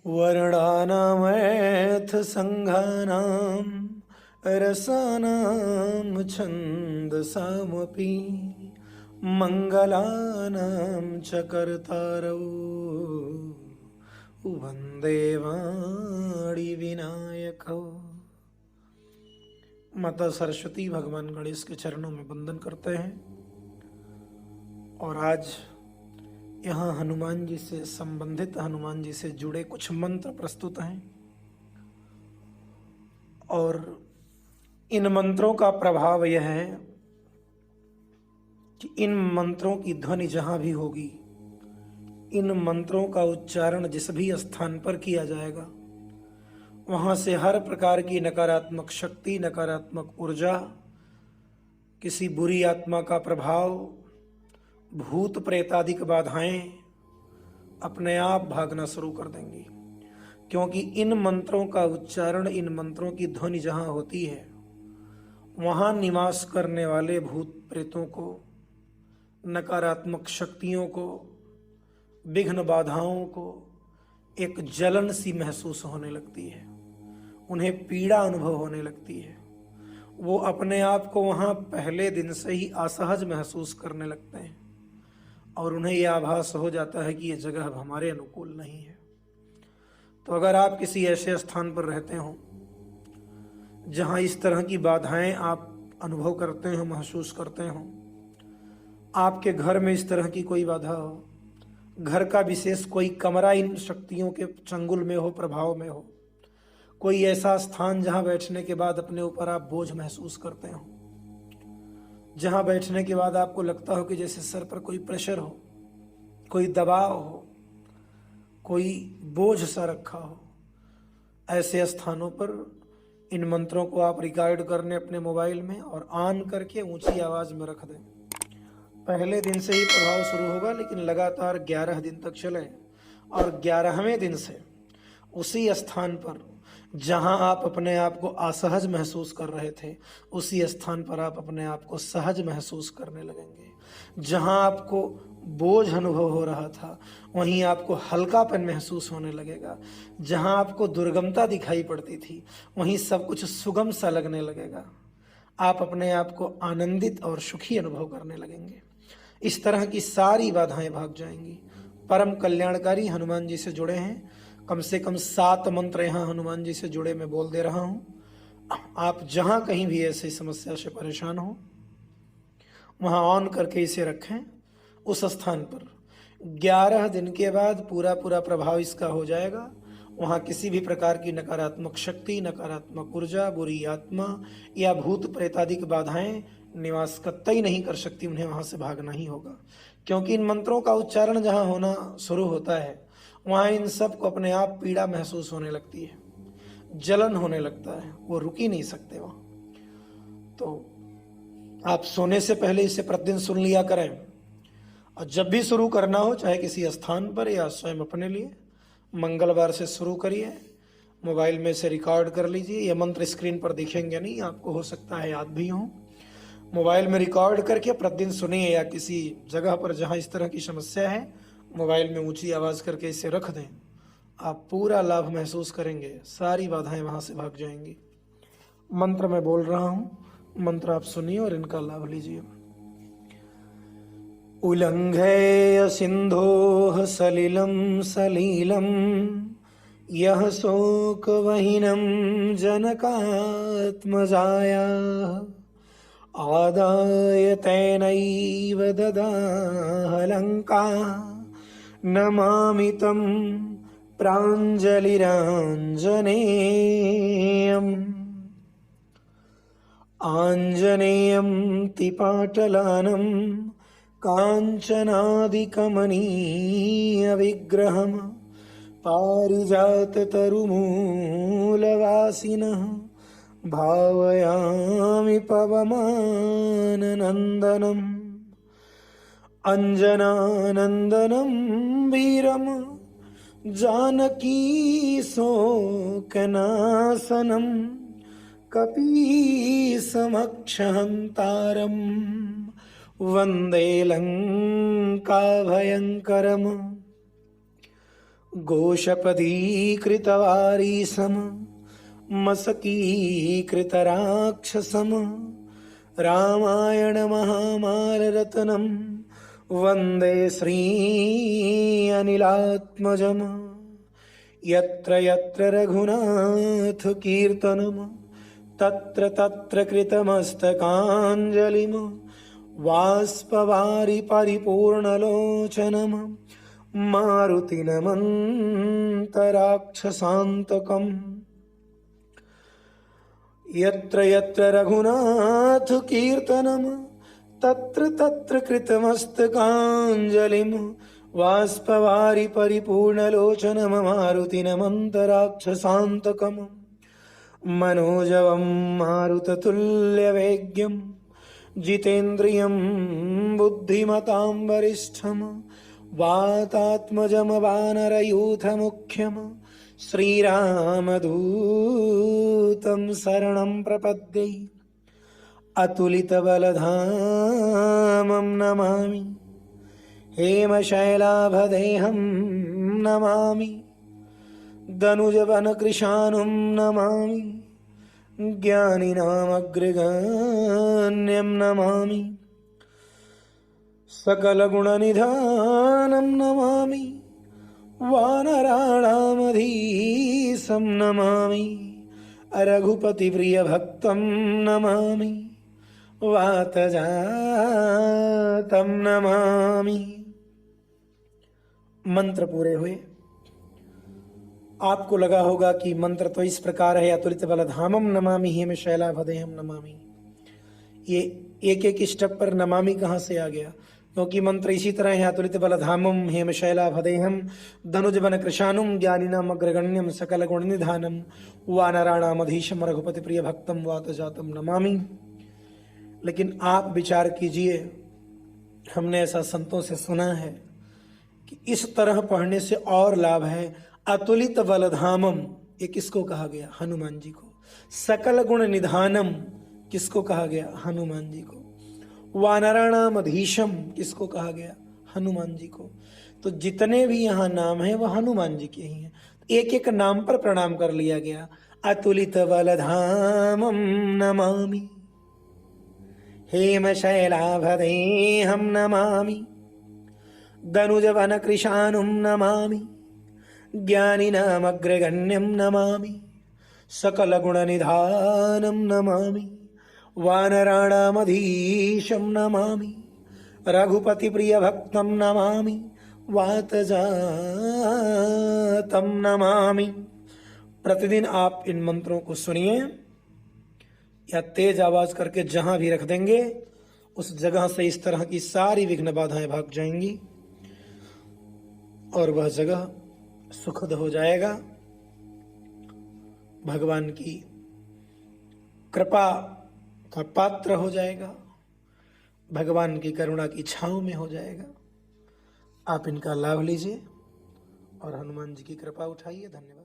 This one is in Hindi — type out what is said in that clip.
वर्णानामैथ संघानां रसानां छन्दसामपि मङ्गलानां च कर्तारौ वन्दे वाणी विनायकौ। माता सरस्वती भगवान गणेश के चरणों में वंदन करते हैं और आज यहाँ हनुमान जी से संबंधित, हनुमान जी से जुड़े कुछ मंत्र प्रस्तुत हैं और इन मंत्रों का प्रभाव यह है कि इन मंत्रों की ध्वनि जहाँ भी होगी, इन मंत्रों का उच्चारण जिस भी स्थान पर किया जाएगा, वहाँ से हर प्रकार की नकारात्मक शक्ति, नकारात्मक ऊर्जा, किसी बुरी आत्मा का प्रभाव, भूत प्रेतादिक बाधाएं अपने आप भागना शुरू कर देंगी। क्योंकि इन मंत्रों का उच्चारण, इन मंत्रों की ध्वनि जहाँ होती है, वहाँ निवास करने वाले भूत प्रेतों को, नकारात्मक शक्तियों को, विघ्न बाधाओं को एक जलन सी महसूस होने लगती है, उन्हें पीड़ा अनुभव होने लगती है। वो अपने आप को वहाँ पहले दिन से ही असहज महसूस करने लगते हैं और उन्हें यह आभास हो जाता है कि ये जगह अब हमारे अनुकूल नहीं है। तो अगर आप किसी ऐसे स्थान पर रहते हो जहाँ इस तरह की बाधाएं आप अनुभव करते हो, महसूस करते हो, आपके घर में इस तरह की कोई बाधा हो, घर का विशेष कोई कमरा इन शक्तियों के चंगुल में हो, प्रभाव में हो, कोई ऐसा स्थान जहाँ बैठने के बाद अपने ऊपर आप बोझ महसूस करते हो, जहाँ बैठने के बाद आपको लगता हो कि जैसे सर पर कोई प्रेशर हो, कोई दबाव हो, कोई बोझ सा रखा हो, ऐसे स्थानों पर इन मंत्रों को आप रिकॉर्ड करने अपने मोबाइल में और ऑन करके ऊंची आवाज में रख दें। पहले दिन से ही प्रभाव शुरू होगा, लेकिन लगातार 11 दिन तक चले और 11वें दिन से उसी स्थान पर जहां आप अपने आप को असहज महसूस कर रहे थे, उसी स्थान पर आप अपने आप को सहज महसूस करने लगेंगे। जहां आपको बोझ अनुभव हो रहा था, वहीं आपको हल्कापन महसूस होने लगेगा। जहां आपको दुर्गमता दिखाई पड़ती थी, वहीं सब कुछ सुगम सा लगने लगेगा। आप अपने आप को आनंदित और सुखी अनुभव करने लगेंगे। इस तरह की सारी बाधाएं भाग जाएंगी। परम कल्याणकारी हनुमान जी से जुड़े हैं, कम से कम 7 मंत्र यहाँ हनुमान जी से जुड़े मैं बोल दे रहा हूँ। आप जहाँ कहीं भी ऐसी समस्या से परेशान हो, वहाँ ऑन करके इसे रखें। उस स्थान पर 11 दिन के बाद पूरा प्रभाव इसका हो जाएगा। वहाँ किसी भी प्रकार की नकारात्मक शक्ति, नकारात्मक ऊर्जा, बुरी आत्मा या भूत प्रेतादिक बाधाएं निवास कतई नहीं कर सकती। उन्हें वहाँ से भागना ही होगा, क्योंकि इन मंत्रों का उच्चारण जहाँ होना शुरू होता है, वहाँ इन सब को अपने आप पीड़ा महसूस होने लगती है, जलन होने लगता है, वो रुक ही नहीं सकते वहाँ। तो आप सोने से पहले इसे प्रतिदिन सुन लिया करें और जब भी शुरू करना हो, चाहे किसी स्थान पर या स्वयं अपने लिए, मंगलवार से शुरू करिए। मोबाइल में से रिकॉर्ड कर लीजिए। ये मंत्र स्क्रीन पर दिखेंगे नहीं, आपको हो सकता है याद भी हो। मोबाइल में रिकॉर्ड करके प्रतिदिन सुनिए, या किसी जगह पर जहाँ इस तरह की समस्या है, मोबाइल में ऊंची आवाज़ करके इसे रख दें। आप पूरा लाभ महसूस करेंगे, सारी बाधाएं वहाँ से भाग जाएंगी। मंत्र मैं बोल रहा हूँ, मंत्र आप सुनिए और इनका लाभ लीजिए। उल्लंघय सिंधोः सलिलं सलीलं यः शोकवहिनं जनकात्मजाया आदाय तेनैव ददाह लङ्का नमामि तं प्राञ्जलिराञ्जनेयम् आञ्जनेयं तिपाटलानं काञ्चनादिकमनीयविग्रहं पारिजाततरुमूलवासिनः भावयामि पवमाननन्दनम् अंजनानंदनं वीरं जानकी शोकनाशनं कपीसमक्षहन्तारं वन्दे लङ्काभयङ्करम् गोशपदीकृतवारीसम मसकीकृतराक्षसम रामायण महामालरत्नं वन्दे श्री अनिलात्मजम्। यत्र यत्र रघुनाथ कीर्तनं तत्र तत्र कृतमस्तकाञ्जलिं बाष्पवारि परिपूर्णलोचनं मारुतिनमन्तराक्षसान्तकम्। यत्र यत्र रघुनाथ कीर्तनं तत्र तत्र कृतमस्तकाञ्जलिं बाष्पवारि परिपूर्णलोचनं मारुतिनमन्तराक्षसान्तकम्। मनोजवं मारुततुल्यवेगं जितेन्द्रियं बुद्धिमतां वरिष्ठं वातात्मजं वानरयूथमुख्यं श्रीरामदूतं शरणं प्रपद्ये। अतुलितबलधामं नमामि हेमशैलाभदेहं नमामि दनुजवनकृशानुं नमामि ज्ञानिनामग्रगण्यं नमामि सकलगुणनिधानं नमामि वानराणामधीशं नमामि रघुपतिप्रियभक्तं नमामि वातजातं नमामि। मंत्र पूरे हुए। आपको लगा होगा कि मंत्र तो इस प्रकार है, अतुलित बलधामम नमामि हेमशैलाभदेहम नमामि। ये एक एक स्टेप पर नमामि कहाँ से आ गया? क्योंकि मंत्र इसी तरह है, अतुलित बलधामम हेमशैलाभदेहम दनुजवन कृशानुम ज्ञानिनाम अग्रगण्यम सकल गुण निधानम वानराणाम अधीशम रघुपति प्रिय भक्तम वातजातम नमामि। लेकिन आप विचार कीजिए, हमने ऐसा संतों से सुना है कि इस तरह पढ़ने से और लाभ है। अतुलित बलधामम ये किसको कहा गया? हनुमान जी को। सकल गुण निधानम किसको कहा गया? हनुमान जी को। वानराणाम अधीशम किसको कहा गया? हनुमान जी को। तो जितने भी यहाँ नाम है वह हनुमान जी के ही हैं। एक एक नाम पर प्रणाम कर लिया गया। अतुलित बलधामम नमामि हेमशैलाभदेहं नमामि दनुजवनकृशानुं नमामि ज्ञानिनामग्रगण्यं नमामि सकलगुणनिधानं नमामि वानराणामधीशं नमामि रघुपतिप्रियभक्तं नमामि वातजातं नमामि। प्रतिदिन आप इन मंत्रों को सुनिए या तेज आवाज करके जहां भी रख देंगे उस जगह से इस तरह की सारी विघ्न बाधाएं भाग जाएंगी और वह जगह सुखद हो जाएगा। भगवान की कृपा का पात्र हो जाएगा, भगवान की करुणा की छांव में हो जाएगा। आप इनका लाभ लीजिए और हनुमान जी की कृपा उठाइए। धन्यवाद।